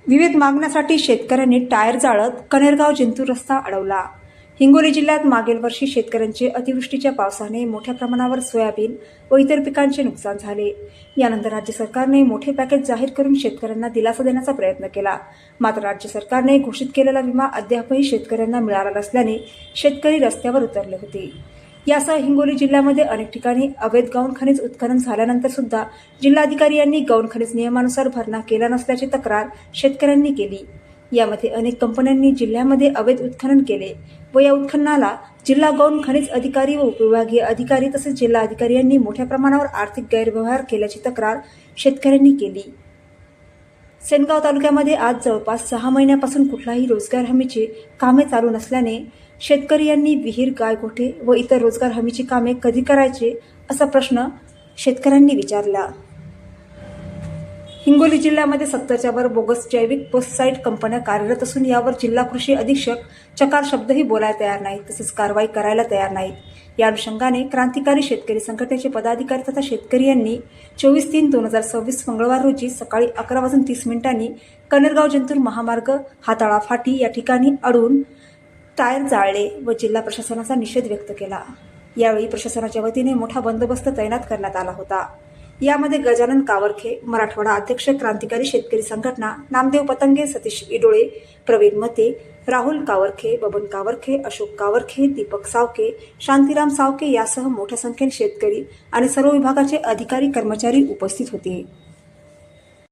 विविध मागण्यासाठी शेतकऱ्यांनी टायर जाळत कनेरगाव जिंतूर रस्ता अडवला। हिंगोली जिल्ह्यात मागील वर्षी शेतकऱ्यांचे अतिवृष्टीच्या पावसाने मोठ्या प्रमाणावर सोयाबीन व इतर पिकांचे नुकसान झाले। यानंतर राज्य सरकारने मोठे पॅकेज जाहीर करून शेतकऱ्यांना दिलासा देण्याचा प्रयत्न केला। मात्र राज्य सरकारने घोषित केलेला विमा अद्यापही शेतकऱ्यांना मिळाला नसल्याने शेतकरी रस्त्यावर उतरले होते। यासह हिंगोली जिल्ह्यामध्ये अनेक ठिकाणी अवैध गौण खनिज उत्खनन झाल्यानंतर सुद्धा जिल्हाधिकारी यांनी गौण खनिज नियमानुसार भरणा केला नसल्याची तक्रार शेतकऱ्यांनी केली। यामध्ये अनेक कंपन्यांनी जिल्ह्यामध्ये अवैध उत्खनन केले व या उत्खननाला जिल्हा गौण खनिज अधिकारी व उपविभागीय अधिकारी तसेच जिल्हाधिकारी यांनी मोठ्या प्रमाणावर आर्थिक गैरव्यवहार केल्याची तक्रार शेतकऱ्यांनी केली। सेनगाव तालुक्यामध्ये आज जवळपास 6 महिन्यापासून कुठलाही रोजगार हमीची कामे चालू नसल्याने शेतकरी यांनी विहीर, गायगोठे व इतर रोजगार हमीची कामे कधी करायचे असा प्रश्न शेतकऱ्यांनी विचारला। हिंगोली जिल्ह्यामध्ये 70च्या वर बोगस जैविक पेस्टिसाइड कंपन्या कार्यरत असून यावर जिल्हा कृषी अधीक्षक चकार शब्दही बोलायला तयार नाहीत, तसेच कारवाई करायला तयार नाहीत। या अनुषंगाने क्रांतिकारी शेतकरी संघटनेचे पदाधिकारी तथा शेतकरी यांनी 24/3/2026 मंगळवार रोजी सकाळी 11:30 कनेरगाव जिंतूर महामार्ग हाताळा फाटी या ठिकाणी अडवून टायर जाळले व जिल्हा प्रशासनाचा निषेध व्यक्त केला। यावेळी प्रशासनाच्या वतीने मोठा बंदोबस्त तैनात करण्यात आला होता। यामध्ये गजानन कावरखे, मराठवाडा अध्यक्ष क्रांतिकारी शेतकरी संघटना, नामदेव पतंगे, सतीश इडोळे, प्रवीण मते, राहुल कावरखे, बबन कावरखे, अशोक कावरखे, दीपक सावके, शांतीराम सावके यासह मोठ्या संख्येने शेतकरी आणि सर्व विभागाचे अधिकारी कर्मचारी उपस्थित होते।